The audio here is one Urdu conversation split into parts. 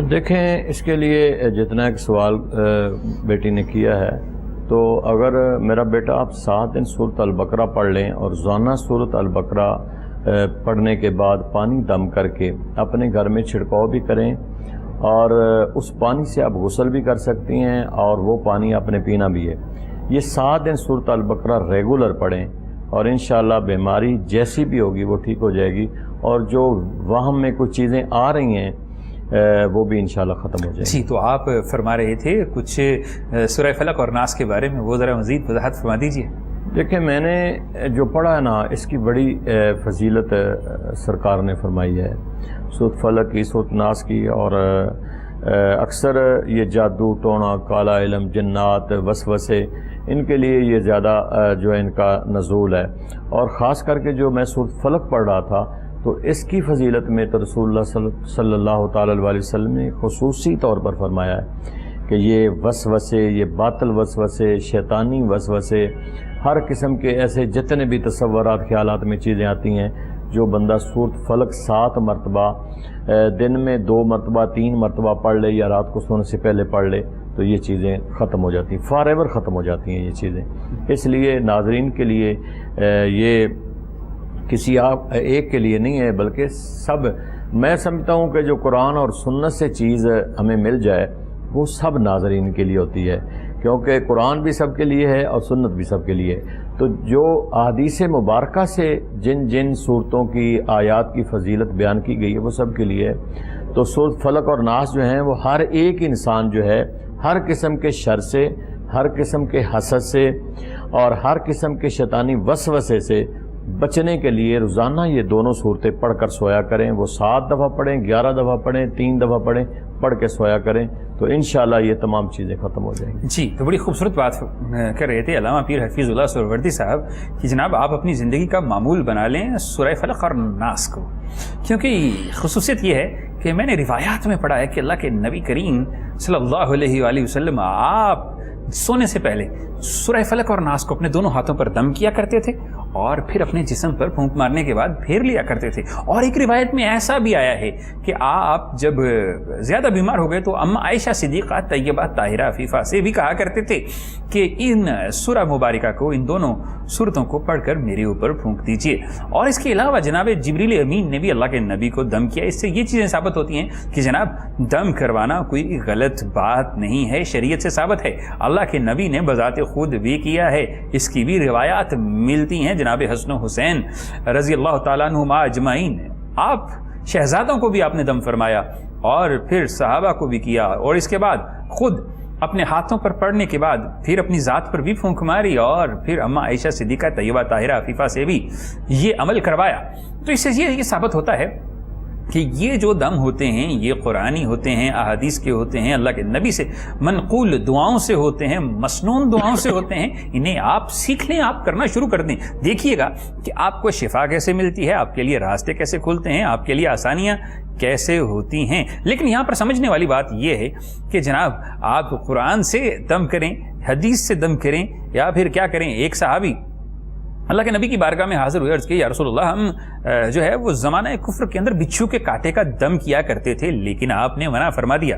دیکھیں اس کے لیے جتنا ایک سوال بیٹی نے کیا ہے، تو اگر میرا بیٹا آپ 7 دن سورۃ البقرہ پڑھ لیں اور روزانہ سورۃ البقرہ پڑھنے کے بعد پانی دم کر کے اپنے گھر میں چھڑکاؤ بھی کریں، اور اس پانی سے آپ غسل بھی کر سکتی ہیں، اور وہ پانی آپ نے پینا بھی ہے۔ یہ 7 دن سورۃ البقرہ ریگولر پڑھیں، اور انشاءاللہ بیماری جیسی بھی ہوگی وہ ٹھیک ہو جائے گی، اور جو وہم میں کچھ چیزیں آ رہی ہیں وہ بھی انشاءاللہ ختم ہو جائے گی۔ جی، تو آپ فرما رہے تھے کچھ سورہ فلق اور ناس کے بارے میں، وہ ذرا مزید وضاحت فرما دیجیے۔ دیکھیں میں نے جو پڑھا ہے نا، اس کی بڑی فضیلت سرکار نے فرمائی ہے، سورۃ فلق کی، سورۃ ناس کی، اور اکثر یہ جادو ٹونا، کالا علم، جنات، وسوسے، ان کے لیے یہ زیادہ جو ہے ان کا نزول ہے، اور خاص کر کے جو میں سورۃ فلق پڑھ رہا تھا تو اس کی فضیلت میں تو رسول اللہ صلی اللہ تعالی علیہ وسلم نے خصوصی طور پر فرمایا ہے کہ یہ وسوسے، یہ باطل وسوسے، شیطانی وسوسے، ہر قسم کے ایسے جتنے بھی تصورات، خیالات میں چیزیں آتی ہیں، جو بندہ سورۃ فلق 7 مرتبہ دن میں 2 مرتبہ 3 مرتبہ پڑھ لے، یا رات کو سونے سے پہلے پڑھ لے، تو یہ چیزیں ختم ہو جاتی ہیں، فار ایور ختم ہو جاتی ہیں یہ چیزیں۔ اس لیے ناظرین کے لیے یہ کسی آپ ایک کے لیے نہیں ہے، بلکہ سب، میں سمجھتا ہوں کہ جو قرآن اور سنت سے چیز ہمیں مل جائے وہ سب ناظرین کے لیے ہوتی ہے، کیونکہ قرآن بھی سب کے لیے ہے اور سنت بھی سب کے لیے ہے۔ تو جو احادیث مبارکہ سے جن صورتوں کی آیات کی فضیلت بیان کی گئی ہے وہ سب کے لیے ہے۔ تو سورۃ فلق اور ناس جو ہیں وہ ہر ایک انسان جو ہے ہر قسم کے شر سے، ہر قسم کے حسد سے، اور ہر قسم کے شیطانی وسوسے سے بچنے کے لیے روزانہ یہ دونوں صورتیں پڑھ کر سویا کریں۔ وہ 7 دفعہ پڑھیں، 11 دفعہ پڑھیں، 3 دفعہ پڑھیں، پڑھ کے سویا کریں، تو انشاءاللہ یہ تمام چیزیں ختم ہو جائیں گی۔ جی، تو بڑی خوبصورت بات کر رہے تھے علامہ پیر حفیظ اللہ سہروردی صاحب کہ جناب آپ اپنی زندگی کا معمول بنا لیں سورہ فلق اور ناس کو، کیونکہ خصوصیت یہ ہے کہ میں نے روایات میں پڑھا ہے کہ اللہ کے نبی کریم صلی اللہ علیہ وآلہ وسلم آپ سونے سے پہلے سورہ فلق اور ناس کو اپنے دونوں ہاتھوں پر دم کیا کرتے تھے، اور پھر اپنے جسم پر پھونک مارنے کے بعد پھیر لیا کرتے تھے۔ اور ایک روایت میں ایسا بھی آیا ہے کہ آپ جب زیادہ بیمار ہو گئے تو اما عائشہ صدیقہ طیبہ طاہرہ عفیفہ سے بھی کہا کرتے تھے کہ ان سورہ مبارکہ کو، ان دونوں صورتوں کو پڑھ کر میرے اوپر پھونک دیجئے۔ اور اس کے علاوہ جناب جبریل امین نے بھی اللہ کے نبی کو دم کیا۔ اس سے یہ چیزیں ثابت ہوتی ہیں کہ جناب دم کروانا کوئی غلط بات نہیں ہے، شریعت سے ثابت ہے، اللہ کے نبی نے بذات خود بھی کیا ہے، اس کی بھی روایات ملتی ہیں۔ جناب حسن و حسین رضی اللہ تعالیٰ عنہما اجمعین، آپ شہزادوں کو بھی آپ نے دم فرمایا، اور پھر صحابہ کو بھی کیا، اور اس کے بعد خود اپنے ہاتھوں پر پڑھنے کے بعد پھر اپنی ذات پر بھی پھونک ماری، اور پھر اما عائشہ صدیقہ طیبہ طاہرہ عفیفہ سے بھی یہ عمل کروایا۔ تو اس سے یہ ثابت ہوتا ہے کہ یہ جو دم ہوتے ہیں یہ قرآنی ہوتے ہیں، احادیث کے ہوتے ہیں، اللہ کے نبی سے منقول دعاؤں سے ہوتے ہیں، مسنون دعاؤں سے ہوتے ہیں۔ انہیں آپ سیکھ لیں، آپ کرنا شروع کر دیں، دیکھیے گا کہ آپ کو شفا کیسے ملتی ہے، آپ کے لیے راستے کیسے کھلتے ہیں، آپ کے لیے آسانیاں کیسے ہوتی ہیں۔ لیکن یہاں پر سمجھنے والی بات یہ ہے کہ جناب آپ قرآن سے دم کریں، حدیث سے دم کریں، یا پھر کیا کریں۔ ایک صحابی اللہ کے نبی کی بارگاہ میں حاضر ہوئے، عرض کی یا رسول اللہ، ہم جو ہے وہ زمانہ کفر کے اندر بچھو کے کانٹے کا دم کیا کرتے تھے، لیکن آپ نے منع فرما دیا۔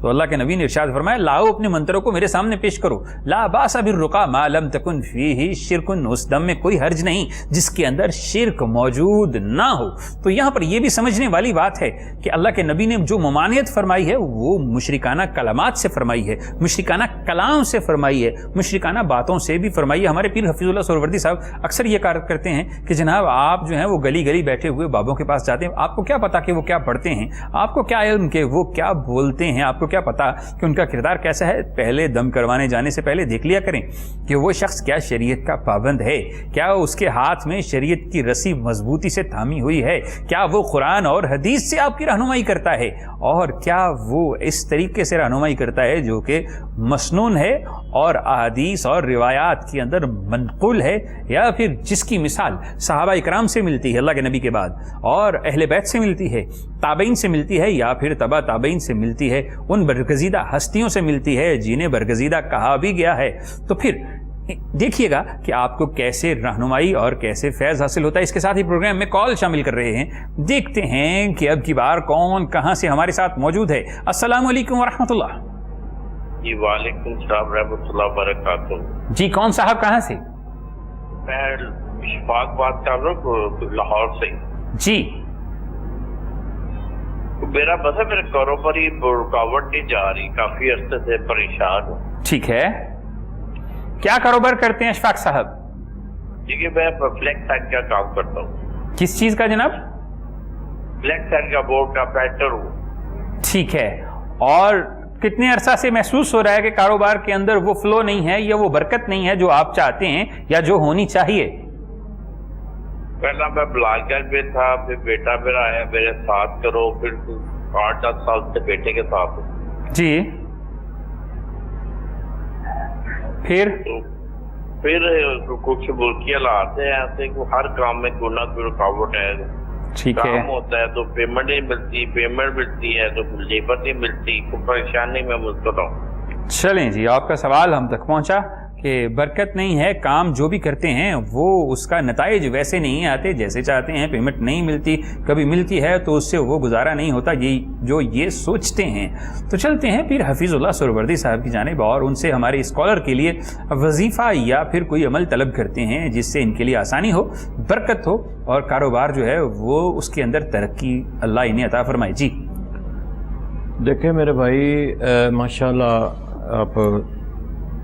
تو اللہ کے نبی نے ارشاد فرمایا لاؤ اپنے منتروں کو میرے سامنے پیش کرو، لا باس بالرقا ما لم تکن فیہ شرک، اس دم میں کوئی حرج نہیں جس کے اندر شرک موجود نہ ہو۔ تو یہاں پر یہ بھی سمجھنے والی بات ہے کہ اللہ کے نبی نے جو ممانعت فرمائی ہے وہ مشرکانہ کلمات سے فرمائی ہے، مشرکانہ کلام سے فرمائی ہے، مشرکانہ باتوں سے بھی فرمائی ہے۔ ہمارے پیر حفیظ اللہ سہروردی صاحب اکثر یہ کار کرتے ہیں کہ جناب آپ جو ہیں وہ گلی گلی بیٹھے ہوئے بابوں کے پاس جاتے ہیں، آپ کو کیا پتا کہ وہ کیا پڑھتے ہیں، آپ کو کیا علم کہ وہ کیا بولتے ہیں، آپ کو کیا پتا کہ ان کا کردار کیسا ہے۔ پہلے دم کروانے جانے سے پہلے دیکھ لیا کریں کہ وہ شخص کیا شریعت کا پابند ہے، کیا اس کے ہاتھ میں شریعت کی رسی مضبوطی سے تھامی ہوئی ہے، کیا وہ قرآن اور حدیث سے آپ کی رہنمائی کرتا ہے، اور کیا وہ اس طریقے سے رہنمائی کرتا ہے جو کہ مسنون ہے اور احادیث اور روایات کے اندر منقول ہے، یا پھر جس کی مثال صحابہ اکرام سے ملتی ہے اللہ کے نبی کے بعد، اور اہل بیت سے ملتی ہے، تابعین سے ملتی ہے، یا پھر تبع تابعین سے ملتی ہے، ان برگزیدہ ہستیوں سے ملتی ہے جنہیں برگزیدہ کہا بھی گیا ہے۔ تو پھر دیکھیے گا کہ آپ کو کیسے رہنمائی اور کیسے فیض حاصل ہوتا ہے. اس کے ساتھ ہی پروگرام میں کال شامل کر رہے ہیں. دیکھتے ہیں کہ اب کی بار کون کہاں سے ہمارے ساتھ موجود ہے. السلام علیکم ورحمۃ اللہ. جی وعلیکم السلام رحمۃ اللہ وبرکاتہ. جی کون صاحب کہاں سے؟ میں اشفاق بات کر رہا ہوں لاہور سے. جی میرا بس میرے کاروبار ہی رکاوٹ نہیں جا رہی, کافی عرصے سے پریشان ہوں. ٹھیک ہے, کیا کاروبار کرتے ہیں اشفاق صاحب؟ دیکھیے میں فلیکس سائٹ کا کام کرتا ہوں. کس چیز کا جناب؟ فلیکس سائٹ کا بورڈ کا آپریٹر ہوں. ٹھیک ہے, اور کتنے عرصہ سے محسوس ہو رہا ہے کہ کاروبار کے اندر وہ فلو نہیں ہے یا وہ برکت نہیں ہے جو آپ چاہتے ہیں یا جو ہونی چاہیے؟ پہلا میں بلاگر میں تھا, پھر بیٹا میرا آیا میرے ساتھ کرو, پھر 8-10 سال سے بیٹے کے ساتھ ہوں. جی پھر کچھ ملکی حالات ہیں ایسے کہ ہر کام میں کوئی نہ کوئی رکاوٹ ہے. ٹھیک ہے, کام ہوتا ہے تو پیمنٹ نہیں ملتی, پیمنٹ ملتی ہے تو لیبر نہیں ملتی, کوئی پریشانی میں مشکل ہوں. چلیں جی, آپ کا سوال ہم تک پہنچا کہ برکت نہیں ہے, کام جو بھی کرتے ہیں وہ اس کا نتائج ویسے نہیں آتے جیسے چاہتے ہیں, پیمنٹ نہیں ملتی, کبھی ملتی ہے تو اس سے وہ گزارا نہیں ہوتا, جو یہ سوچتے ہیں. تو چلتے ہیں پھر حفیظ اللہ سہروردی صاحب کی جانب اور ان سے ہمارے اسکالر کے لیے وظیفہ یا پھر کوئی عمل طلب کرتے ہیں جس سے ان کے لیے آسانی ہو, برکت ہو اور کاروبار جو ہے وہ اس کے اندر ترقی اللہ انہیں عطا فرمائے. جی دیکھیں میرے بھائی, ماشاءاللہ آپ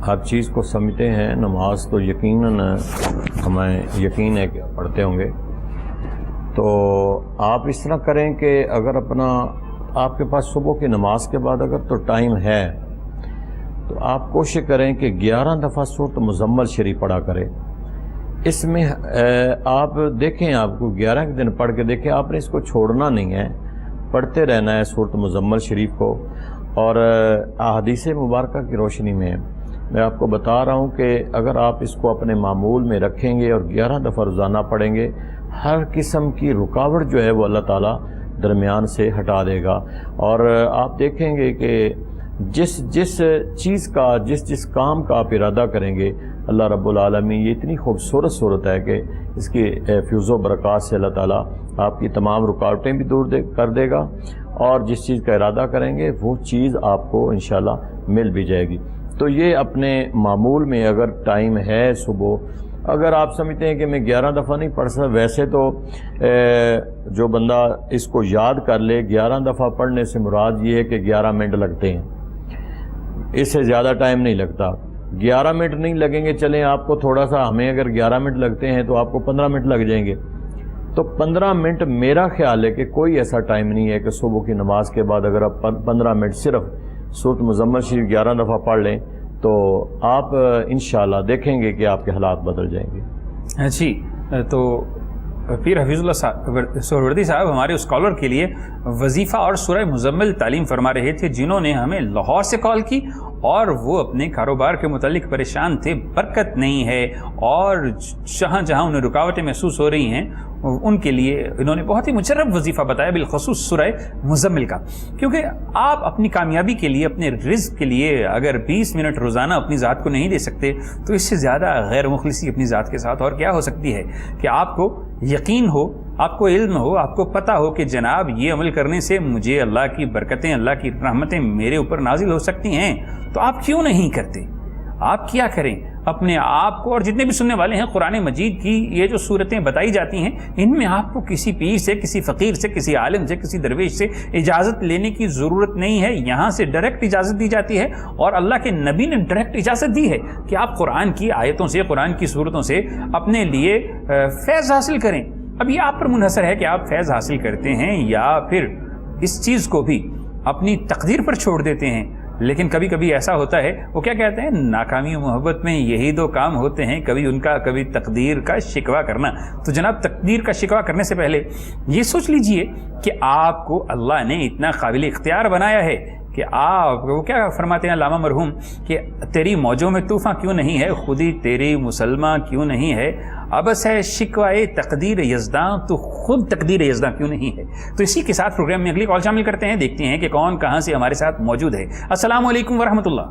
ہر چیز کو سمجھتے ہیں. نماز تو یقیناً ہمیں یقین ہے کہ پڑھتے ہوں گے. تو آپ اس طرح کریں کہ اگر آپ کے پاس صبح کی نماز کے بعد اگر تو ٹائم ہے تو آپ کوشش کریں کہ 11 دفعہ سورۃ مزمل شریف پڑھا کریں. اس میں آپ دیکھیں, آپ کو 11 کے دن پڑھ کے دیکھیں, آپ نے اس کو چھوڑنا نہیں ہے, پڑھتے رہنا ہے سورۃ مزمل شریف کو. اور احادیث مبارکہ کی روشنی میں آپ کو بتا رہا ہوں کہ اگر آپ اس کو اپنے معمول میں رکھیں گے اور 11 دفعہ روزانہ پڑھیں گے, ہر قسم کی رکاوٹ جو ہے وہ اللہ تعالیٰ درمیان سے ہٹا دے گا. اور آپ دیکھیں گے کہ جس چیز کا جس کام کا آپ ارادہ کریں گے, اللہ رب العالمین یہ اتنی خوبصورت صورت ہے کہ اس کی فیض و برکات سے اللہ تعالیٰ آپ کی تمام رکاوٹیں بھی دور کر دے گا, اور جس چیز کا ارادہ کریں گے وہ چیز آپ کو انشاءاللہ مل بھی جائے گی. تو یہ اپنے معمول میں اگر ٹائم ہے صبح, اگر آپ سمجھتے ہیں کہ میں 11 دفعہ نہیں پڑھ سکتا, ویسے تو جو بندہ اس کو یاد کر لے, 11 دفعہ پڑھنے سے مراد یہ ہے کہ 11 منٹ لگتے ہیں, اس سے زیادہ ٹائم نہیں لگتا. 11 منٹ نہیں لگیں گے, چلیں آپ کو تھوڑا سا, ہمیں اگر 11 منٹ لگتے ہیں تو آپ کو 15 منٹ لگ جائیں گے. تو 15 منٹ میرا خیال ہے کہ کوئی ایسا ٹائم نہیں ہے کہ صبح کی نماز کے بعد اگر آپ 15 منٹ صرف سورۃ مزمل شریف 11 دفعہ پڑھ لیں تو آپ انشاءاللہ دیکھیں گے کہ آپ کے حالات بدل جائیں گے. جی تو پھر حفیظ اللہ سہروردی صاحب ہمارے اسکالر کے لیے وظیفہ اور سورہ مزمل تعلیم فرما رہے تھے, جنہوں نے ہمیں لاہور سے کال کی اور وہ اپنے کاروبار کے متعلق پریشان تھے, برکت نہیں ہے اور جہاں انہیں رکاوٹیں محسوس ہو رہی ہیں ان کے لیے انہوں نے بہت ہی مجرب وظیفہ بتایا, بالخصوص سورہ مزمل کا. کیونکہ آپ اپنی کامیابی کے لیے, اپنے رزق کے لیے اگر 20 منٹ روزانہ اپنی ذات کو نہیں دے سکتے تو اس سے زیادہ غیر مخلصی اپنی ذات کے ساتھ اور کیا ہو سکتی ہے کہ آپ کو یقین ہو, آپ کو علم ہو, آپ کو پتہ ہو کہ جناب یہ عمل کرنے سے مجھے اللہ کی برکتیں, اللہ کی رحمتیں میرے اوپر نازل ہو سکتی ہیں, تو آپ کیوں نہیں کرتے؟ آپ کیا کریں اپنے آپ کو, اور جتنے بھی سننے والے ہیں, قرآن مجید کی یہ جو صورتیں بتائی جاتی ہیں ان میں آپ کو کسی پیر سے, کسی فقیر سے, کسی عالم سے, کسی درویش سے اجازت لینے کی ضرورت نہیں ہے. یہاں سے ڈائریکٹ اجازت دی جاتی ہے اور اللہ کے نبی نے ڈائریکٹ اجازت دی ہے کہ آپ قرآن کی آیتوں سے, قرآن کی صورتوں سے اپنے لیے فیض حاصل کریں. اب یہ آپ پر منحصر ہے کہ آپ فیض حاصل کرتے ہیں یا پھر اس چیز کو بھی اپنی تقدیر پر چھوڑ دیتے ہیں. لیکن کبھی کبھی ایسا ہوتا ہے, وہ کیا کہتے ہیں, ناکامی و محبت میں یہی دو کام ہوتے ہیں, کبھی ان کا, کبھی تقدیر کا شکوہ کرنا. تو جناب تقدیر کا شکوہ کرنے سے پہلے یہ سوچ لیجئے کہ آپ کو اللہ نے اتنا قابل اختیار بنایا ہے کہ آپ, وہ کیا فرماتے ہیں علامہ مرحوم, کہ تیری موجوں میں طوفان کیوں نہیں ہے, خودی تیری مسلمہ کیوں نہیں ہے, ابس ہے شکوائے تقدیر یزداں تو خود تقدیر یزداں کیوں نہیں ہے. تو اسی کے ساتھ پروگرام میں اگلی کال شامل کرتے ہیں, دیکھتے ہیں کہ کون کہاں سے ہمارے ساتھ موجود ہے. السلام علیکم ورحمۃ اللہ.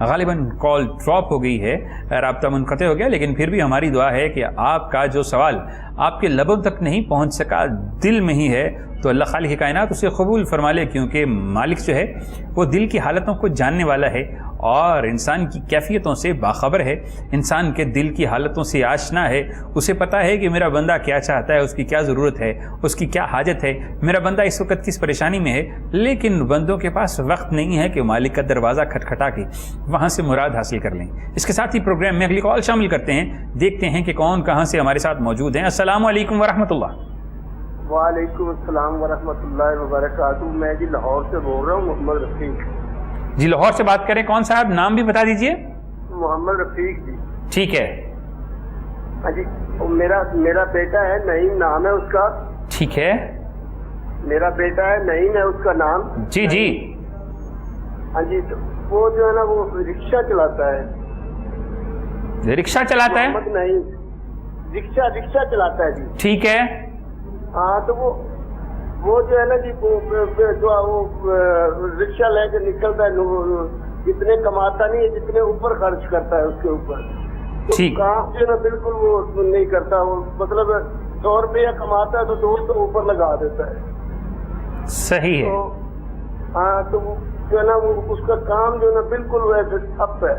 غالباً کال ڈراپ ہو گئی ہے, رابطہ منقطع ہو گیا, لیکن پھر بھی ہماری دعا ہے کہ آپ کا جو سوال آپ کے لبوں تک نہیں پہنچ سکا, دل میں ہی ہے, تو اللہ خالق کائنات اسے قبول فرما لے, کیونکہ مالک جو ہے وہ دل کی حالتوں کو جاننے والا ہے اور انسان کی کیفیتوں سے باخبر ہے, انسان کے دل کی حالتوں سے آشنا ہے, اسے پتہ ہے کہ میرا بندہ کیا چاہتا ہے, اس کی کیا ضرورت ہے, اس کی کیا حاجت ہے, میرا بندہ اس وقت کس پریشانی میں ہے. لیکن بندوں کے پاس وقت نہیں ہے کہ مالک کا دروازہ کھٹکھٹا کے وہاں سے مراد حاصل کر لیں. اس کے ساتھ ہی پروگرام میں اگلی کال شامل کرتے ہیں, دیکھتے ہیں کہ کون کہاں سے ہمارے ساتھ موجود ہیں. السلام علیکم ورحمۃ اللہ. وعلیکم السلام ورحمۃ اللہ وبرکاتہ. میں جی لاہور سے بول رہا ہوں, محمد رفیق. جی لاہور سے بات کریں, کون صاحب نام بھی بتا دیجئے. محمد رفیق جی. ٹھیک ہے. ہاں جی, میرا بیٹا ہے نعیم, نام ہے اس کا. ٹھیک ہے. میرا بیٹا ہے نعیم ہے اس کا نام. جی جی. ہاں جی, تو وہ جو ہے نا وہ رکشہ چلاتا ہے. رکشہ چلاتا ہے؟ محمد نعیم رکشہ چلاتا ہے جی. ٹھیک ہے. ہاں, تو وہ جو ہے نا جی وہ رکشہ لے کے نکلتا ہے, جتنے کماتا نہیں ہے جتنے اوپر خرچ کرتا ہے اس کے اوپر. کام جو ہے نا بالکل وہ نہیں کرتا, وہ مطلب 100 روپیہ کماتا ہے تو 200 اوپر لگا دیتا ہے. صحیح ہے. ہاں, تو وہ جو ہے نا وہ اس کا کام جو ہے نا بالکل ویسے ٹھپ ہے,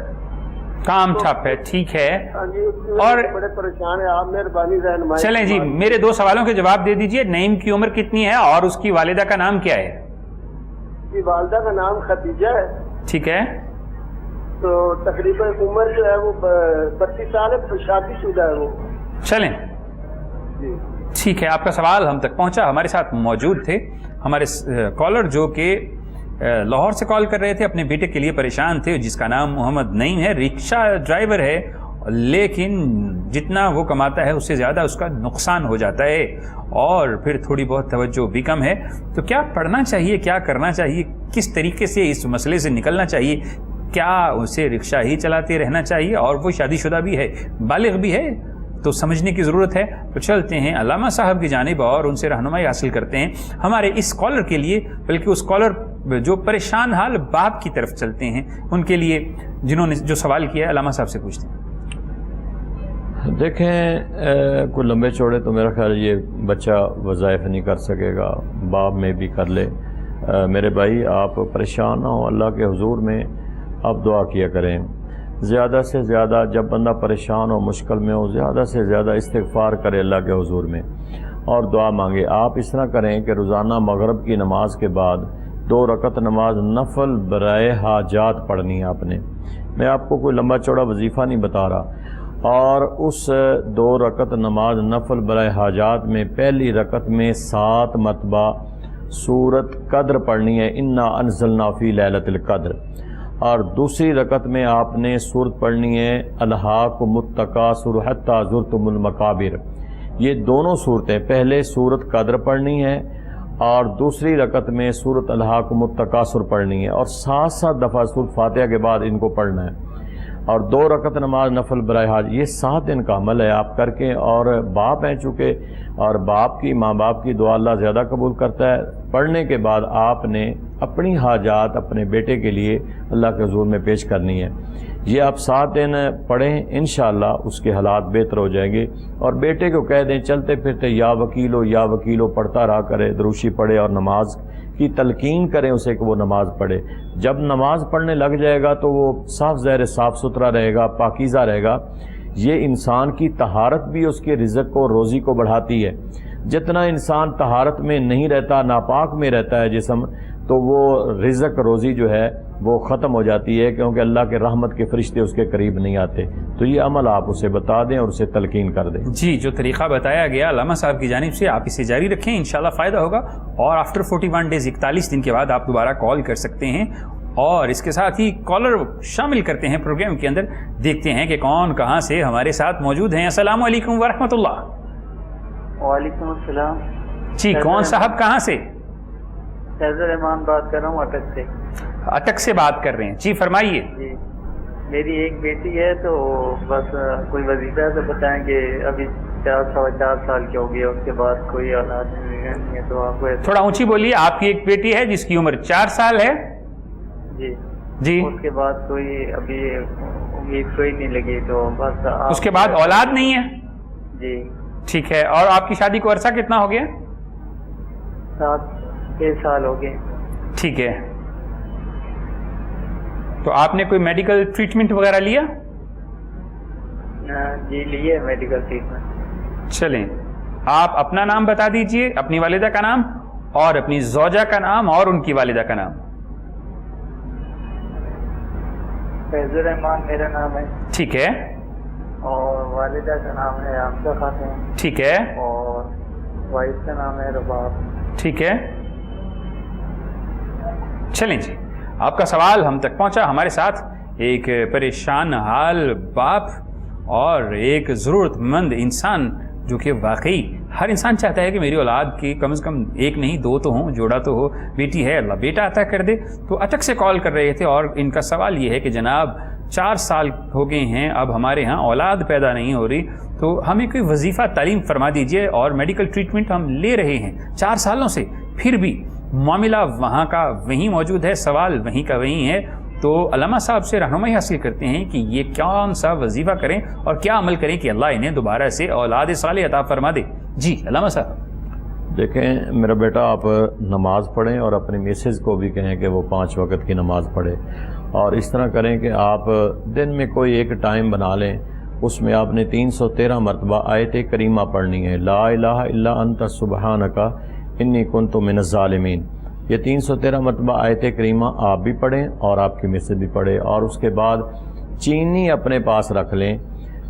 کام ٹھپ ہے. ٹھیک ہے. اور بڑے پریشان ہیں, آپ مہربانی رہنمائی. چلیں جی, میرے 2 سوالوں کے جواب دے دیجئے. نعیم کی عمر کتنی ہے اور اس کی والدہ کا نام کیا ہے؟ جی, والدہ کا نام خدیجہ ہے. ٹھیک ہے. تو تقریباً عمر جو ہے وہ 32 سال ہے, شادی شدہ ہے وہ. چلیں جی. ٹھیک ہے, آپ کا سوال ہم تک پہنچا. ہمارے ساتھ موجود تھے ہمارے کالر جو کہ لاہور سے کال کر رہے تھے, اپنے بیٹے کے لیے پریشان تھے, جس کا نام محمد نعیم ہے, رکشہ ڈرائیور ہے, لیکن جتنا وہ کماتا ہے اس سے زیادہ اس کا نقصان ہو جاتا ہے اور پھر تھوڑی بہت توجہ بھی کم ہے. تو کیا پڑھنا چاہیے, کیا کرنا چاہیے, کس طریقے سے اس مسئلے سے نکلنا چاہیے؟ کیا اسے رکشہ ہی چلاتے رہنا چاہیے؟ اور وہ شادی شدہ بھی ہے, بالغ بھی ہے, تو سمجھنے کی ضرورت ہے. تو چلتے ہیں علامہ صاحب کی جانب اور ان سے رہنمائی حاصل کرتے ہیں ہمارے اس کالر کے لیے, بلکہ اس کالر جو پریشان حال باپ کی طرف چلتے ہیں ان کے لیے, جنہوں نے جو سوال کیا ہے. علامہ صاحب سے پوچھتے ہیں. دیکھیں, کوئی لمبے چوڑے تو میرا خیال یہ بچہ وظائف نہیں کر سکے گا, باپ میں بھی کر لے. میرے بھائی, آپ پریشان نہ ہو, اللہ کے حضور میں آپ دعا کیا کریں. زیادہ سے زیادہ جب بندہ پریشان ہو, مشکل میں ہو, زیادہ سے زیادہ استغفار کرے اللہ کے حضور میں اور دعا مانگے. آپ اس طرح کریں کہ روزانہ مغرب کی نماز کے بعد 2 رکعت نماز نفل برائے حاجات پڑھنی ہے آپ نے. میں آپ کو کوئی لمبا چوڑا وظیفہ نہیں بتا رہا. اور اس 2 رکعت نماز نفل برائے حاجات میں پہلی رکعت میں 7 مرتبہ سورت قدر پڑھنی ہے, انا انزلنا فی لیلۃ القدر. اور دوسری رکعت میں آپ نے سورت پڑھنی ہے الہاکم التکاثر حتی زرتم المقابر. یہ دونوں صورتیں, پہلے سورت قدر پڑھنی ہے اور دوسری رکعت میں سورت الہاکم التکاثر پڑھنی ہے, اور 7 دفعہ سورت فاتحہ کے بعد ان کو پڑھنا ہے. اور 2 رکعت نماز نفل برائے حاج, یہ 7 دن کا عمل ہے آپ کر کے. اور باپ ہیں چونکہ, اور ماں باپ کی دعا اللہ زیادہ قبول کرتا ہے. پڑھنے کے بعد آپ نے اپنی حاجات اپنے بیٹے کے لیے اللہ کے حضور میں پیش کرنی ہے. یہ آپ 7 دن پڑھیں, انشاءاللہ اس کے حالات بہتر ہو جائیں گے. اور بیٹے کو کہہ دیں چلتے پھرتے یا وکیلو پڑھتا رہا کرے, دروشی پڑھے اور نماز کی تلقین کریں اسے کہ وہ نماز پڑھے. جب نماز پڑھنے لگ جائے گا تو وہ صاف ظاہر صاف ستھرا رہے گا, پاکیزہ رہے گا. یہ انسان کی طہارت بھی اس کے رزق کو, روزی کو بڑھاتی ہے. جتنا انسان طہارت میں نہیں رہتا, ناپاک میں رہتا ہے جسم, تو وہ رزق روزی جو ہے وہ ختم ہو جاتی ہے, کیونکہ اللہ کے رحمت کے فرشتے اس کے قریب نہیں آتے. تو یہ عمل آپ اسے بتا دیں اور اسے تلقین کر دیں. جی, جو طریقہ بتایا گیا علامہ صاحب کی جانب سے, آپ اسے جاری رکھیں, انشاءاللہ فائدہ ہوگا. اور آفٹر 41 ڈیز 41 دن کے بعد آپ دوبارہ کال کر سکتے ہیں. اور اس کے ساتھ ہی کالر شامل کرتے ہیں پروگرام کے اندر, دیکھتے ہیں کہ کون کہاں سے ہمارے ساتھ موجود ہیں. السلام علیکم ورحمۃ اللہ. وعلیکم السلام. جی, کون صاحب کہاں سے؟ فیض الرحمان بات کر رہا ہوں اٹک سے. اٹک سے بات کر رہے ہیں, جی فرمائیے. جی, میری ایک بیٹی ہے, تو بس کوئی وظیفہ سے بتائیں کہ ابھی 4 سال کی ہو گئی, اس کے بعد کوئی اولاد نہیں ہے. تو آپ کو تھوڑا اونچی بولیے. آپ کی ایک بیٹی ہے جس کی عمر 4 سال ہے. جی. جی اس کے بعد کوئی ابھی امید کوئی نہیں لگی، تو بس اس کے بعد اولاد نہیں ہے؟ جی ٹھیک ہے، اور آپ کی شادی کو عرصہ کتنا ہو گیا؟ 7 سال ہو گئے۔ ٹھیک ہے، تو آپ نے کوئی میڈیکل ٹریٹمنٹ وغیرہ لیا؟ جی لیے میڈیکل ٹریٹمنٹ۔ چلیں، آپ اپنا نام بتا دیجئے، اپنی والدہ کا نام اور اپنی زوجہ کا نام اور ان کی والدہ کا نام۔ فیض الرحمان میرا نام ہے، ٹھیک ہے، اور والدہ کا نام ہے حافظہ خاتون، ٹھیک ہے، اور وائف کا نام ہے رباب۔ ٹھیک ہے، چلیں جی، آپ کا سوال ہم تک پہنچا۔ ہمارے ساتھ ایک پریشان حال باپ اور ایک ضرورت مند انسان، جو کہ واقعی ہر انسان چاہتا ہے کہ میری اولاد کی کم از کم ایک نہیں 2 تو ہوں، جوڑا تو ہو، بیٹی ہے اللہ بیٹا عطا کر دے، تو اٹک سے کال کر رہے تھے، اور ان کا سوال یہ ہے کہ جناب 4 سال ہو گئے ہیں، اب ہمارے ہاں اولاد پیدا نہیں ہو رہی، تو ہمیں کوئی وظیفہ تعلیم فرما دیجئے، اور میڈیکل ٹریٹمنٹ ہم لے رہے ہیں 4 سالوں سے، پھر بھی معاملہ وہاں کا وہیں موجود ہے، سوال وہیں کا وہیں ہے، تو علامہ صاحب سے رہنمائی حاصل کرتے ہیں کہ یہ کون سا وظیفہ کریں اور کیا عمل کریں کہ اللہ انہیں دوبارہ سے اولاد صالح عطا فرما دے۔ جی علامہ صاحب۔ دیکھیں میرا بیٹا، آپ نماز پڑھیں اور اپنی میسز کو بھی کہیں کہ وہ 5 وقت کی نماز پڑھے، اور اس طرح کریں کہ آپ دن میں کوئی ایک ٹائم بنا لیں، اس میں آپ نے 313 مرتبہ آیت کریمہ پڑھنی ہے، لا الہ الا انت سبحانک انی کنت من الظالمین۔ یہ 313 مرتبہ آیت کریمہ آپ بھی پڑھیں اور آپ کی میسج بھی پڑھیں، اور اس کے بعد چینی اپنے پاس رکھ لیں۔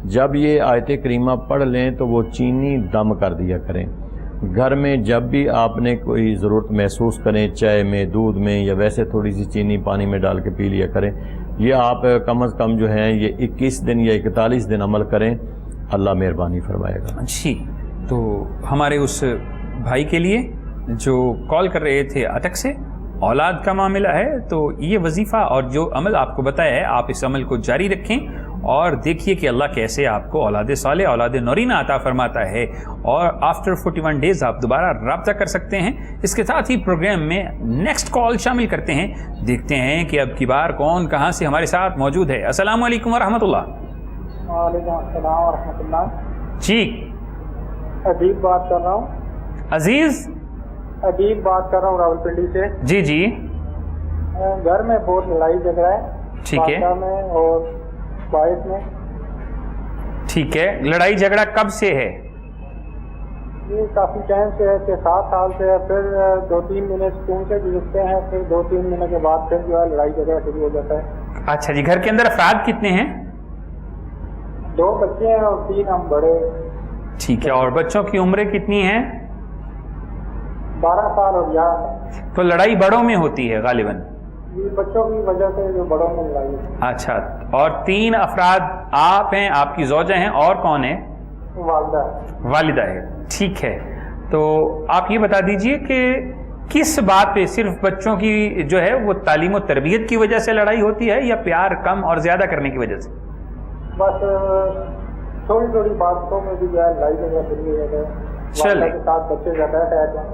جب یہ آیت کریمہ پڑھ لیں تو وہ چینی دم کر دیا کریں۔ گھر میں جب بھی آپ نے کوئی ضرورت محسوس کریں، چائے میں، دودھ میں، یا ویسے تھوڑی سی چینی پانی میں ڈال کے پی لیا کریں۔ یہ آپ کم از کم جو ہیں یہ 21 دن یا 41 دن عمل کریں، اللہ مہربانی فرمائے گا۔ جی، تو ہمارے اس بھائی کے لیے جو کال کر رہے تھے اٹک سے، اولاد کا معاملہ ہے، تو یہ وظیفہ اور جو عمل آپ کو بتایا ہے، آپ اس عمل کو جاری رکھیں اور دیکھیے کہ اللہ کیسے آپ کو اولاد صالح، اولاد نورینہ عطا فرماتا ہے، اور آفٹر 41 ڈیز آپ دوبارہ رابطہ کر سکتے ہیں۔ اس کے ساتھ ہی پروگرام میں نیکسٹ کال شامل کرتے ہیں، دیکھتے ہیں کہ اب کی بار کون کہاں سے ہمارے ساتھ موجود ہے۔ السلام علیکم ورحمۃ اللہ۔ وعلیکم السلام ورحمۃ اللہ۔ جی ادیب بات کر رہا ہوں۔ عزیز ادیب بات کر رہا ہوں راول پنڈی سے۔ جی جی گھر میں بہت لڑائی جھگڑا ہے، ٹھیک ہے، والدہ میں اور باعث میں۔ ٹھیک ہے، لڑائی جھگڑا کب سے ہے؟ یہ کافی ٹائم سے ہے، 7 سال سے ہے، پھر 2-3 مہینے سکون سے گزرتے ہیں، پھر 2-3 مہینے کے بعد پھر جو ہے لڑائی جھگڑا شروع ہو جاتا ہے۔ اچھا جی، گھر کے اندر افراد کتنے ہیں؟ 2 بچے ہیں اور 3 ہم بڑے۔ ٹھیک ہے، اور بچوں کی عمریں کتنی ہیں؟ 12 سال اور 11۔ تو لڑائی بڑوں میں ہوتی ہے غالباً؟ یہ بچوں کی وجہ سے جو بڑوں میں لڑائی ہے۔ اچھا، اور 3 افراد آپ ہیں، آپ کی زوجہ ہیں، اور کون ہے؟ والدہ۔ والدہ ہے، ٹھیک ہے۔ تو آپ یہ بتا دیجئے کہ کس بات پہ، صرف بچوں کی جو ہے وہ تعلیم و تربیت کی وجہ سے لڑائی ہوتی ہے، یا پیار کم اور زیادہ کرنے کی وجہ سے؟ بس تھوڑی تھوڑی باتوں میں بھی جو ہے لڑائی جھگڑا شروع ہو جاتا ہے، چلیں والدہ کے ساتھ بچے زیادہ اٹیچ ہیں،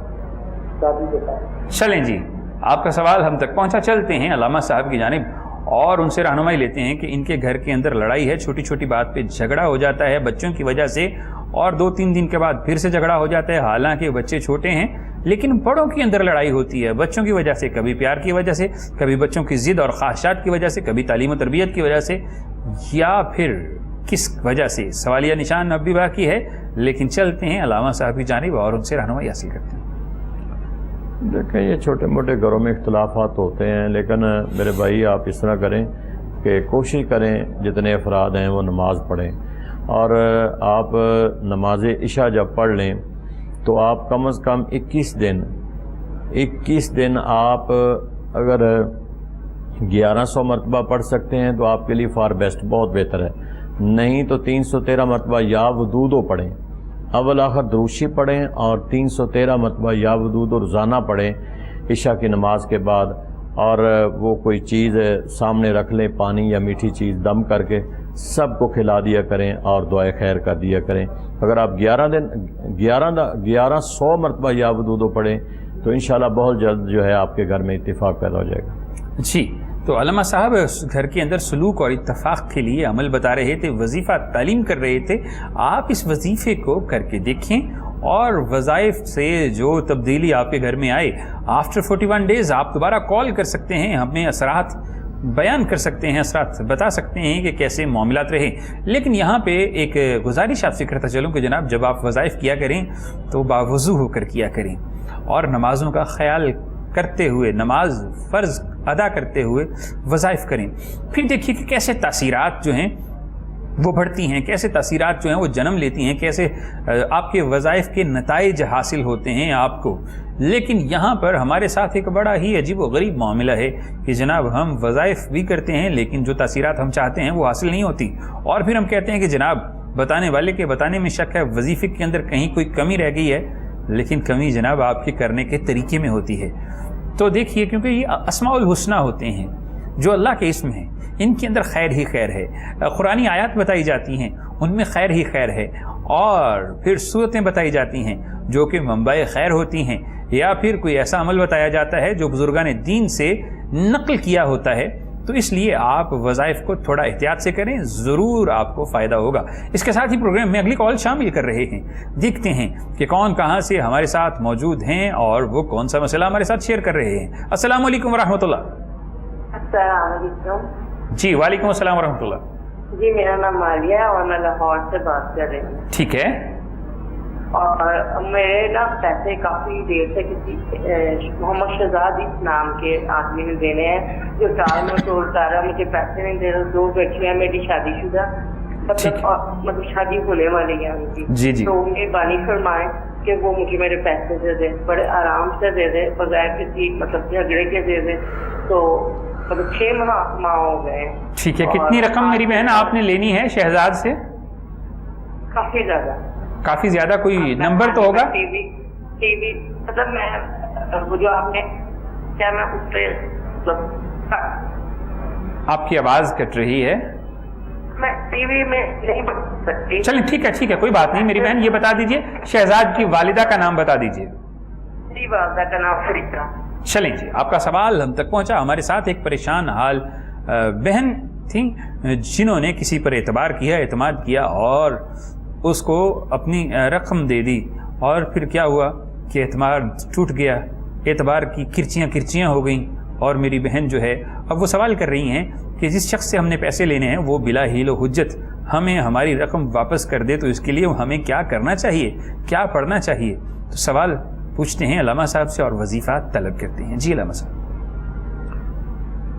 شادی کے ساتھ۔ چلیں جی، آپ کا سوال ہم تک پہنچا، چلتے ہیں علامہ صاحب کی جانب اور ان سے رہنمائی لیتے ہیں کہ ان کے گھر کے اندر لڑائی ہے، چھوٹی چھوٹی بات پہ جھگڑا ہو جاتا ہے بچوں کی وجہ سے، اور 2-3 دن کے بعد پھر سے جھگڑا ہو جاتا ہے، حالانکہ بچے چھوٹے ہیں، لیکن بڑوں کی اندر لڑائی ہوتی ہے بچوں کی وجہ سے، کبھی پیار کی وجہ سے، کبھی بچوں کی ضد اور خواہشات کی وجہ سے، کبھی تعلیم و تربیت کی وجہ سے، یا پھر کس وجہ سے؟ سوالیہ نشان اب بھی باقی ہے، لیکن چلتے ہیں علامہ صاحب کی جانب اور ان سے رہنمائی حاصل کرتے ہیں۔ دیکھیں یہ چھوٹے موٹے گھروں میں اختلافات ہوتے ہیں، لیکن میرے بھائی آپ اس طرح کریں کہ کوشش کریں جتنے افراد ہیں وہ نماز پڑھیں، اور آپ نماز عشاء جب پڑھ لیں تو آپ کم از کم 21 دن آپ اگر 1100 مرتبہ پڑھ سکتے ہیں تو آپ کے لیے فار بیسٹ، بہت بہتر ہے، نہیں تو 313 مرتبہ یا ودودو پڑھیں، اول آخر دروشی پڑھیں، اور 313 مرتبہ یا ودودو روزانہ پڑھیں عشاء کی نماز کے بعد، اور وہ کوئی چیز سامنے رکھ لیں، پانی یا میٹھی چیز دم کر کے سب کو کھلا دیا کریں اور دعائے خیر کر دیا کریں۔ اگر آپ 1100 مرتبہ یا ودودو پڑھیں تو انشاءاللہ بہت جلد جو ہے آپ کے گھر میں اتفاق پیدا ہو جائے گا۔ جی، تو علامہ صاحب گھر کے اندر سلوک اور اتفاق کے لیے عمل بتا رہے تھے، وظیفہ تعلیم کر رہے تھے. آپ اس وظیفے کو کر کے دیکھیں اور وظائف سے جو تبدیلی آپ کے گھر میں آئے، آفٹر 41 ڈیز آپ دوبارہ کال کر سکتے ہیں، ہمیں اثرات بیان کر سکتے ہیں، اثرات بتا سکتے ہیں کہ کیسے معاملات رہے. لیکن یہاں پہ ایک گزارش آپ سے کرتا چلوں کہ جناب جب آپ وظائف کیا کریں تو باوضو ہو کر کیا کریں اور نمازوں کا خیال کرتے ہوئے، نماز فرض ادا کرتے ہوئے وظائف کریں. پھر دیکھیے کہ کیسے تاثیرات جو ہیں وہ بڑھتی ہیں، کیسے تاثیرات جو ہیں وہ جنم لیتی ہیں، کیسے آپ کے وظائف کے نتائج حاصل ہوتے ہیں آپ کو. لیکن یہاں پر ہمارے ساتھ ایک بڑا ہی عجیب و غریب معاملہ ہے کہ جناب ہم وظائف بھی کرتے ہیں لیکن جو تاثیرات ہم چاہتے ہیں وہ حاصل نہیں ہوتی، اور پھر ہم کہتے ہیں کہ جناب بتانے والے کے بتانے میں شک ہے، وظیفے کے اندر کہیں کوئی کمی رہ گئی ہے. لیکن کمی جناب آپ کے کرنے کے طریقے میں ہوتی ہے. تو دیکھیے کیونکہ یہ اسماء الحسنہ ہوتے ہیں جو اللہ کے اسم ہیں، ان کے اندر خیر ہی خیر ہے. قرآنی آیات بتائی جاتی ہیں ان میں خیر ہی خیر ہے، اور پھر صورتیں بتائی جاتی ہیں جو کہ منبع خیر ہوتی ہیں، یا پھر کوئی ایسا عمل بتایا جاتا ہے جو بزرگان دین سے نقل کیا ہوتا ہے. تو اس لیے آپ وظائف کو تھوڑا احتیاط سے کریں، ضرور آپ کو فائدہ ہوگا. اس کے ساتھ ہی پروگرام میں اگلی کال شامل کر رہے ہیں، دیکھتے ہیں کہ کون کہاں سے ہمارے ساتھ موجود ہیں اور وہ کون سا مسئلہ ہمارے ساتھ شیئر کر رہے ہیں. السلام علیکم ورحمۃ اللہ. السلام علیکم. جی وعلیکم السلام ورحمۃ اللہ. جی میرا نام مالیہ ہے اور میں لاہور سے بات کر رہی ہوں. ٹھیک ہے. اور میرے نا پیسے کافی دیر سے کسی محمد شہزاد نام کے آدمی نے دینے ہیں جو ٹال میں توڑتا رہا، مجھے پیسے نہیں دے رہا. 2 بیٹیاں میری شادی شدہ، مطلب شادی ہونے والی ہے ان کی. جی جی. تو مہربانی فرمائیں کہ وہ مجھے میرے پیسے دے دیں، بڑے آرام سے دے دیں، بغیر کسی مطلب جھگڑے کے دے دیں. تو مطلب 6 ماہ ہو گئے. ٹھیک ہے. کتنی رقم میری بہن آپ نے لینی ہے شہزاد سے؟ کافی زیادہ. کافی زیادہ. کوئی نمبر تو ہوگا؟ ٹی وی مطلب میں وہ جو آپ نے کیا میں اس پہ آپ کی آواز کٹ رہی ہے. میں ٹی وی میں نہیں بتا سکتی. چلیں ٹھیک ہے کوئی بات نہیں میری بہن. یہ بتا دیجئے شہزاد کی والدہ کا نام بتا دیجئے. جی والدہ کا نام فریدہ. چلیں جی آپ کا سوال ہم تک پہنچا. ہمارے ساتھ ایک پریشان حال بہن تھیں جنہوں نے کسی پر اعتبار کیا، اعتماد کیا اور اس کو اپنی رقم دے دی، اور پھر کیا ہوا کہ اعتماد ٹوٹ گیا، اعتبار کی کرچیاں ہو گئیں. اور میری بہن جو ہے اب وہ سوال کر رہی ہیں کہ جس شخص سے ہم نے پیسے لینے ہیں وہ بلا حیل و حجت ہمیں ہماری رقم واپس کر دے، تو اس کے لیے ہمیں کیا کرنا چاہیے، کیا پڑھنا چاہیے؟ تو سوال پوچھتے ہیں علامہ صاحب سے اور وظیفہ طلب کرتے ہیں. جی علامہ صاحب.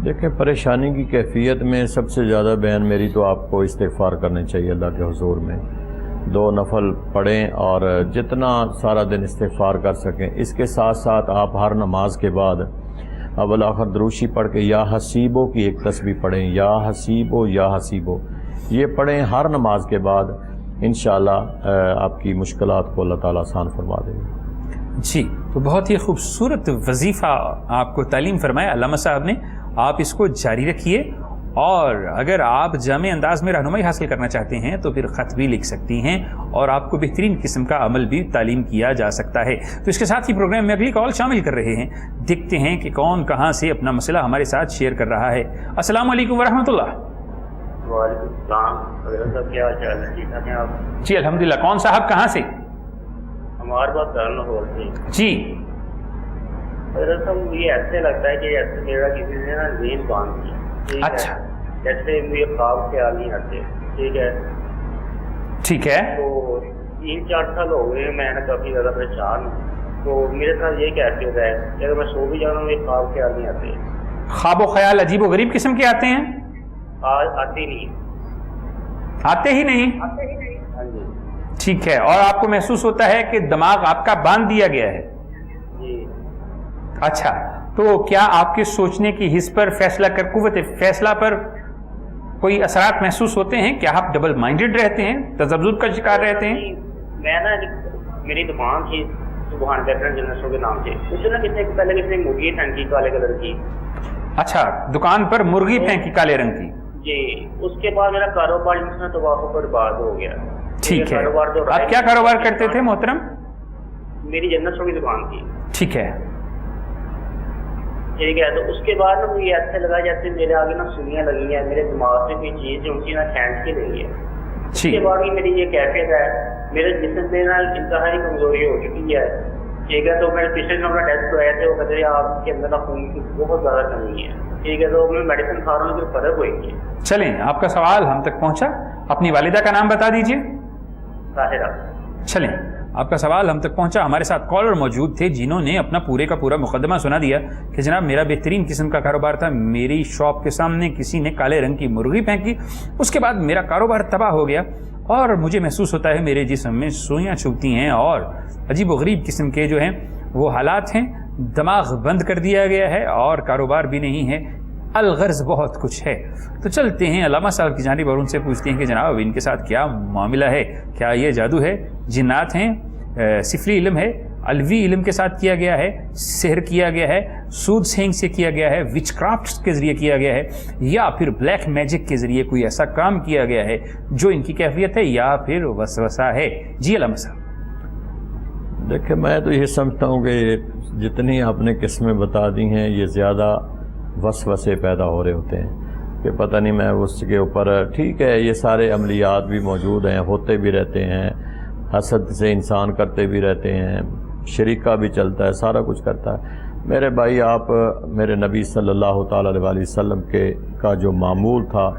دیکھیں پریشانی کی کیفیت میں سب سے زیادہ بہن میری تو آپ کو استغفار کرنے چاہیے اللہ کے حضور میں. 2 نفل پڑھیں اور جتنا سارا دن استغفار کر سکیں. اس کے ساتھ ساتھ آپ ہر نماز کے بعد اول آخر دروشی پڑھ کے یا حسیبو کی ایک تسبیح پڑھیں، یا حسیبو یا حسیبو، یہ پڑھیں ہر نماز کے بعد. انشاءاللہ آپ کی مشکلات کو اللہ تعالیٰ آسان فرما دے گا. جی تو بہت ہی خوبصورت وظیفہ آپ کو تعلیم فرمایا علامہ صاحب نے. آپ اس کو جاری رکھیے، اور اگر آپ جامع انداز میں رہنمائی حاصل کرنا چاہتے ہیں تو پھر خط بھی لکھ سکتی ہیں اور آپ کو بہترین قسم کا عمل بھی تعلیم کیا جا سکتا ہے. تو اس کے ساتھ ہی پروگرام میں اگلی کال شامل کر رہے ہیں، دیکھتے ہیں کہ کون کہاں سے اپنا مسئلہ ہمارے ساتھ شیئر کر رہا ہے. السلام علیکم ورحمۃ اللہ. وعلیکم السلام. کیا حال چال ہے؟ ٹھیک ہے آپ؟ جی الحمدللہ. کون صاحب کہاں سے؟ ہمارے بات کرنا ہو رہی جی. دراصل مجھے ایسے لگتا ہے کہ ایسے میرا کسی نے نا نیند باندھ دی. اچھا. جیسے مجھے خواب خیال نہیں آتے. ٹھیک ہے. ٹھیک ہے. تو 3-4 سال ہو گئے میں نے کافی زیادہ پریشان ہوں. تو میرے ساتھ یہ کیسے ہوتا ہے کہ اگر میں سو بھی جاؤں مجھے خواب خیال نہیں آتے. خواب و خیال عجیب و غریب قسم کے آتے ہیں؟ آتے نہیں. آتے ہی نہیں؟ ہاں جی. ٹھیک ہے. اور آپ کو محسوس ہوتا ہے کہ دماغ آپ کا باندھ دیا گیا ہے؟ جی. اچھا. تو کیا آپ کے سوچنے کی حس پر، فیصلہ کر قوت فیصلہ پر کوئی اثرات محسوس ہوتے ہیں؟ کیا آپ ڈبل مائنڈڈ رہتے ہیں، تذبذب کا شکار رہتے ہیں؟ میں نا میری دکان تھی سبحان بیٹرن جنرسوں کے نام سے، اس نے پہلے کسی مرغی پھینکی کالے کلر کی. اچھا. دکان پر مرغی پھینکی کالے رنگ کی؟ جی. اس کے بعد میرا کاروبار جس میں تباہ و برباد ہو گیا. ٹھیک ہے. آپ کیا کاروبار کرتے تھے محترم؟ میری جنرسوں کی دکان تھی. ٹھیک ہے. ٹھیک ہے. تو اس کے بعد نا مجھے ایسے لگا جیسے میرے آگے نا سوئیاں لگی ہیں, میرے دماغ میں کوئی چیز جو ان کی نا کھینچ کے لگی ہے. اس کے بعد ہی میری یہ کیفیت ہے, میرے جسم میں نا انتہائی کمزوری ہو چکی ہے. ٹھیک ہے. تو میرے پچھلے دنوں اپنا ٹیسٹ کروایا تھے, وہ کہتے ہیں آپ کے اندر نا خون کی بہت زیادہ کمی ہے. ٹھیک ہے. تو میں میڈیسن کھا رہا ہوں تو فرق ہوئی ہے. چلیں, آپ کا سوال ہم تک پہنچا. اپنی والدہ کا نام بتا دیجیے. طاہرہ. چلیں, آپ کا سوال ہم تک پہنچا. ہمارے ساتھ کالر موجود تھے جنہوں نے اپنا پورے کا پورا مقدمہ سنا دیا کہ جناب میرا بہترین قسم کا کاروبار تھا, میری شاپ کے سامنے کسی نے کالے رنگ کی مرغی پھینکی, اس کے بعد میرا کاروبار تباہ ہو گیا اور مجھے محسوس ہوتا ہے میرے جسم میں سوئیاں چبھتی ہیں اور عجیب و غریب قسم کے جو ہیں وہ حالات ہیں, دماغ بند کر دیا گیا ہے اور کاروبار بھی نہیں ہے, الغرض بہت کچھ ہے. تو چلتے ہیں علامہ صاحب کی جانب اور ان سے پوچھتے ہیں کہ جناب ان کے ساتھ کیا معاملہ ہے, کیا یہ جادو ہے, جنات ہیں, سفلی علم ہے, الوی علم کے ساتھ کیا گیا ہے, سحر کیا گیا ہے, سود سینگ سے کیا گیا ہے, وچ کرافٹ کے ذریعے کیا گیا ہے, یا پھر بلیک میجک کے ذریعے کوئی ایسا کام کیا گیا ہے جو ان کی کیفیت ہے, یا پھر وسوسہ ہے. جی علامہ صاحب. دیکھیں میں تو یہ سمجھتا ہوں کہ جتنی آپ نے قسمیں بتا دی ہیں یہ زیادہ وسوسے پیدا ہو رہے ہوتے ہیں کہ پتہ نہیں میں اس کے اوپر. ٹھیک ہے, یہ سارے عملیات بھی موجود ہیں, ہوتے بھی رہتے ہیں, حسد سے انسان کرتے بھی رہتے ہیں, شریکہ بھی چلتا ہے, سارا کچھ کرتا ہے. میرے بھائی آپ میرے نبی صلی اللہ تعالیٰ علیہ وسلم کا جو معمول تھا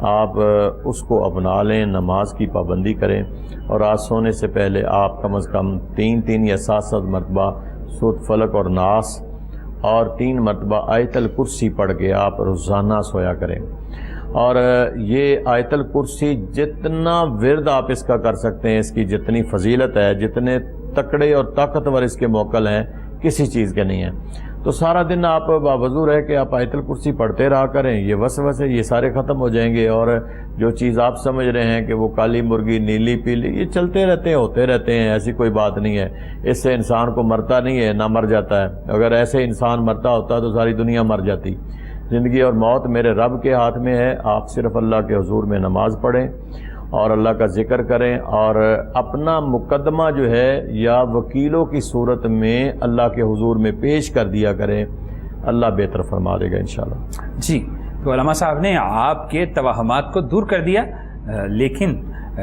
آپ اس کو اپنا لیں, نماز کی پابندی کریں اور رات سونے سے پہلے آپ کم از کم 3 یا 7 مرتبہ سورۃ فلق اور ناس اور 3 مرتبہ آیت الکرسی پڑھ کے آپ روزانہ سویا کریں. اور یہ آیت الکرسی جتنا ورد آپ اس کا کر سکتے ہیں, اس کی جتنی فضیلت ہے, جتنے تکڑے اور طاقتور اس کے موکل ہیں کسی چیز کے نہیں ہیں. تو سارا دن آپ باوضو رہ کے آپ آیت الکرسی پڑھتے رہا کریں, یہ وسوسے یہ سارے ختم ہو جائیں گے. اور جو چیز آپ سمجھ رہے ہیں کہ وہ کالی مرغی, نیلی پیلی, یہ چلتے رہتے ہیں, ہوتے رہتے ہیں, ایسی کوئی بات نہیں ہے. اس سے انسان کو مرتا نہیں ہے, نہ مر جاتا ہے. اگر ایسے انسان مرتا ہوتا تو ساری دنیا مر جاتی. زندگی اور موت میرے رب کے ہاتھ میں ہے. آپ صرف اللہ کے حضور میں نماز پڑھیں اور اللہ کا ذکر کریں اور اپنا مقدمہ جو ہے یا وکیلوں کی صورت میں اللہ کے حضور میں پیش کر دیا کریں, اللہ بہتر فرما دے گا انشاءاللہ. جی, تو علامہ صاحب نے آپ کے توہمات کو دور کر دیا, لیکن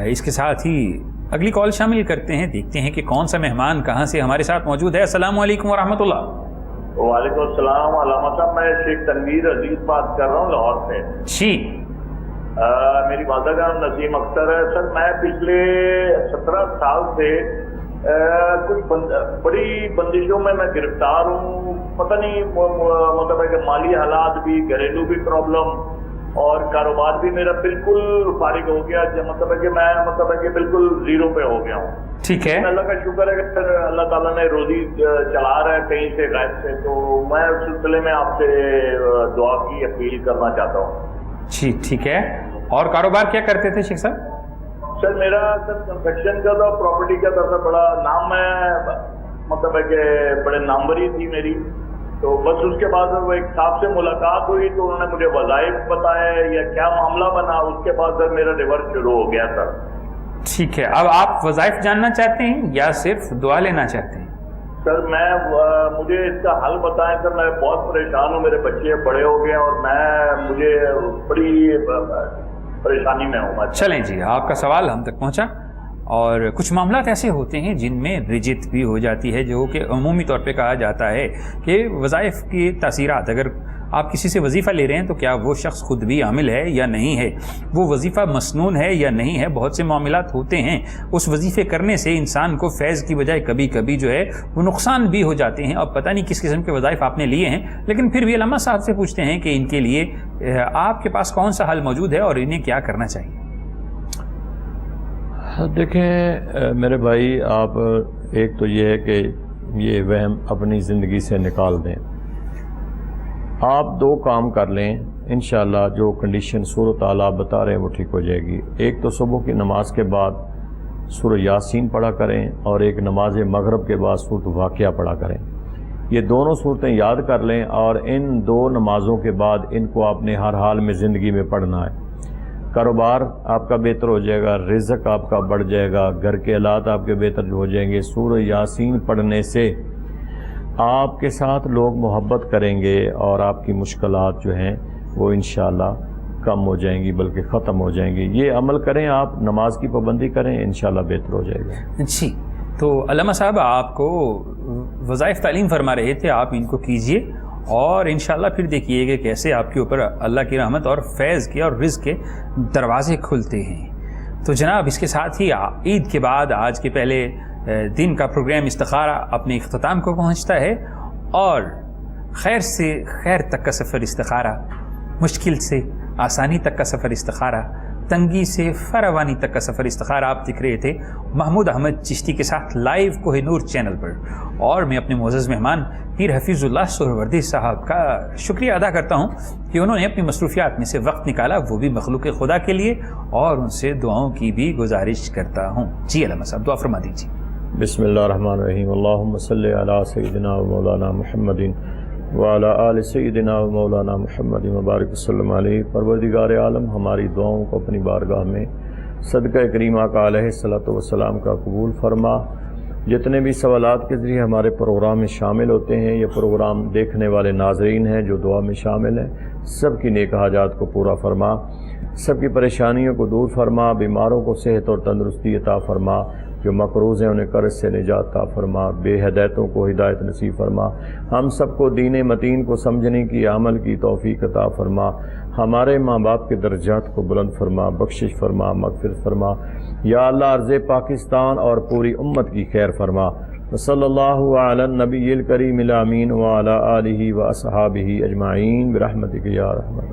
اس کے ساتھ ہی اگلی کال شامل کرتے ہیں, دیکھتے ہیں کہ کون سا مہمان کہاں سے ہمارے ساتھ موجود ہے. السلام علیکم ورحمۃ اللہ. وعلیکم السلام. علامہ صاحب میں شیخ تنویر عزیز بات کر رہا ہوں لاہور سے. جی, میری والدہ کا نام نسیم اختر ہے. سر میں پچھلے 17 سال سے کچھ بڑی بندشوں میں گرفتار ہوں. پتہ نہیں مطلب ہے کہ مالی حالات بھی, گھریلو بھی پرابلم اور کاروبار بھی میرا بالکل فارغ ہو گیا. مطلب ہے کہ میں بالکل زیرو پہ ہو گیا ہوں. ٹھیک ہے, اللہ کا شکر ہے کہ اللہ تعالیٰ نے روزی چلا رہا ہے کہیں سے غیب سے. تو میں اس سلسلے میں آپ سے دعا کی اپیل کرنا چاہتا ہوں. جی ٹھیک ہے. اور کاروبار کیا کرتے تھے شیخ صاحب؟ سر میرا کنسٹرکشن کا تھا, پراپرٹی کا تھا. بڑا نام ہے, مطلب ہے کہ بڑے ناموری تھی میری. تو بس اس کے بعد وہ ایک صاحب سے ملاقات ہوئی تو انہوں نے مجھے وظائف بتائے یا کیا معاملہ بنا. اس کے بعد سر میرا ریورس شروع ہو گیا سر. ٹھیک ہے, اب آپ وظائف جاننا چاہتے ہیں یا صرف دعا لینا چاہتے ہیں؟ سر مجھے اس کا حل بتائیں سر. میں بہت پریشان ہوں, میرے بچے بڑے ہو گئے اور مجھے بڑی پریشانی میں ہوں. چلیں جی, آپ کا سوال ہم تک پہنچا. اور کچھ معاملات ایسے ہوتے ہیں جن میں رجت بھی ہو جاتی ہے, جو کہ عمومی طور پہ کہا جاتا ہے کہ وظائف کی تاثیرات, اگر آپ کسی سے وظیفہ لے رہے ہیں تو کیا وہ شخص خود بھی عامل ہے یا نہیں ہے, وہ وظیفہ مسنون ہے یا نہیں ہے. بہت سے معاملات ہوتے ہیں, اس وظیفے کرنے سے انسان کو فیض کی بجائے کبھی کبھی جو ہے وہ نقصان بھی ہو جاتے ہیں. اب پتہ نہیں کس قسم کے وظائف آپ نے لیے ہیں, لیکن پھر بھی علامہ صاحب سے پوچھتے ہیں کہ ان کے لیے آپ کے پاس کون سا حل موجود ہے اور انہیں کیا کرنا چاہیے. دیکھیں میرے بھائی, آپ ایک تو یہ ہے کہ یہ وہم اپنی زندگی سے نکال دیں. آپ 2 کام کر لیں, انشاءاللہ جو کنڈیشن صورت حال آپ بتا رہے ہیں وہ ٹھیک ہو جائے گی. ایک تو صبح کی نماز کے بعد سورہ یاسین پڑھا کریں اور ایک نماز مغرب کے بعد سورۃ واقعہ پڑھا کریں. یہ دونوں صورتیں یاد کر لیں اور ان 2 نمازوں کے بعد ان کو آپ نے ہر حال میں زندگی میں پڑھنا ہے. کاروبار آپ کا بہتر ہو جائے گا, رزق آپ کا بڑھ جائے گا, گھر کے حالات آپ کے بہتر ہو جائیں گے. سورہ یاسین پڑھنے سے آپ کے ساتھ لوگ محبت کریں گے اور آپ کی مشکلات جو ہیں وہ انشاءاللہ کم ہو جائیں گی بلکہ ختم ہو جائیں گی. یہ عمل کریں آپ, نماز کی پابندی کریں, انشاءاللہ بہتر ہو جائے گا. جی تو علامہ صاحب آپ کو وظائف تعلیم فرما رہے تھے, آپ ان کو کیجئے اور انشاءاللہ پھر دیکھیے گا کیسے آپ کے اوپر اللہ کی رحمت اور فیض کے اور رزق کے دروازے کھلتے ہیں. تو جناب اس کے ساتھ ہی عید کے بعد آج کے پہلے دن کا پروگرام استخارہ اپنے اختتام کو پہنچتا ہے, اور خیر سے خیر تک کا سفر استخارہ, مشکل سے آسانی تک کا سفر استخارہ, تنگی سے فراوانی تک کا سفر استخارہ آپ دیکھ رہے تھے محمود احمد چشتی کے ساتھ لائیو کوہ نور چینل پر. اور میں اپنے معزز مہمان پیر حفیظ اللہ سہروردی صاحب کا شکریہ ادا کرتا ہوں کہ انہوں نے اپنی مصروفیات میں سے وقت نکالا, وہ بھی مخلوق خدا کے لیے, اور ان سے دعاؤں کی بھی گزارش کرتا ہوں. جی علامہ صاحب دعا فرما دیجیے. بسم اللہ الرحمن الرحیم. اللہم صلی علی سیدنا و مولانا محمد وعلی آل سیدنا و مولانا محمد مبارک وسلم علیہ. پروردگار عالم ہماری دعاؤں کو اپنی بارگاہ میں صدقہ کریمہ کا علیہ الصلوۃ والسلام کا قبول فرما. جتنے بھی سوالات کے ذریعے ہمارے پروگرام میں شامل ہوتے ہیں, یہ پروگرام دیکھنے والے ناظرین ہیں جو دعا میں شامل ہیں, سب کی نیک حاجات کو پورا فرما, سب کی پریشانیوں کو دور فرما, بیماروں کو صحت اور تندرستی عطا فرما, جو مقروض ہیں انہیں قرض سے نجات عطا فرما, بے ہدایتوں کو ہدایت نصیب فرما, ہم سب کو دین متین کو سمجھنے کی عمل کی توفیق عطا فرما, ہمارے ماں باپ کے درجات کو بلند فرما, بخشش فرما, مغفرت فرما. یا اللہ عرض پاکستان اور پوری امت کی خیر فرما. صلی اللہ علی النبی الکریم الامین وعلی آلہ و اصحابہ اجمعین برحمتک یا رحمت.